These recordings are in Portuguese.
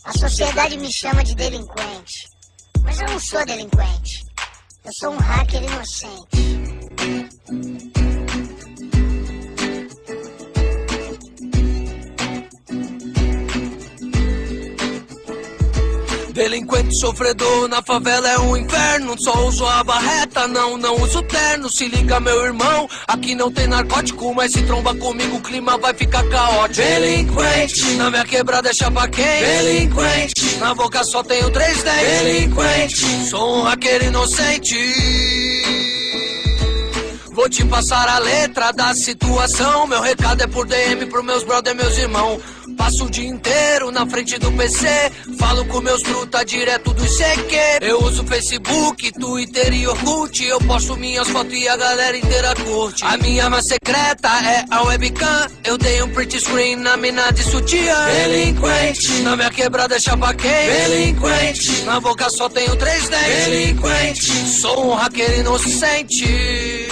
A sociedade me chama de delinquente, mas eu não sou delinquente. Eu sou um hacker inocente. Delinquente sofredor na favela é um inferno. Só uso a barreta, não uso terno. Se liga meu irmão, aqui não tem narcótico, mas se tromba comigo o clima vai ficar caótico. Delinquente, na minha quebrada é chapa quente. Delinquente, na boca só tenho 3 dentes. Delinquente, sou um hacker inocente. Vou te passar a letra da situação. Meu recado é por DM pros meus brother, meus irmãos. Passo o dia inteiro na frente do PC, falo com meus truta direto do ICQ. Eu uso Facebook, Twitter e Orkut. Eu posto minhas fotos e a galera inteira curte. A minha arma secreta é a webcam. Eu dei um print screen na mina de sutiã. Delinquente, na minha quebrada é chapa quente. Delinquente, na boca só tenho 3 dentes. Delinquente, sou um hacker inocente.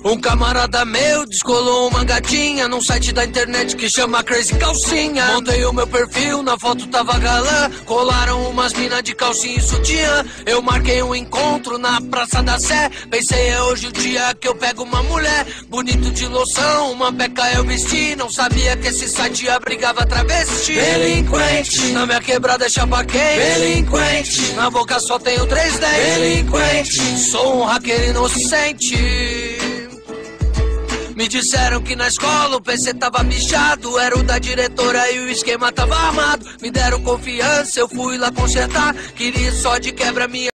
Um camarada meu descolou uma gatinha num site da internet que chama Crazy Calcinha. Montei o meu perfil, na foto tava galã. Colaram umas minas de calcinha e sutiã. Eu marquei um encontro na Praça da Sé. Pensei é hoje o dia que eu pego uma mulher. Bonito de loção, uma beca eu vesti. Não sabia que esse site abrigava travesti. Delinquente, na minha quebrada é chapa quente. Delinquente, na boca só tenho 3 dentes. Delinquente, sou um hacker inocente. Me disseram que na escola o PC tava bichado. Era o da diretora e o esquema tava armado. Me deram confiança, eu fui lá consertar. Queria só de quebra minha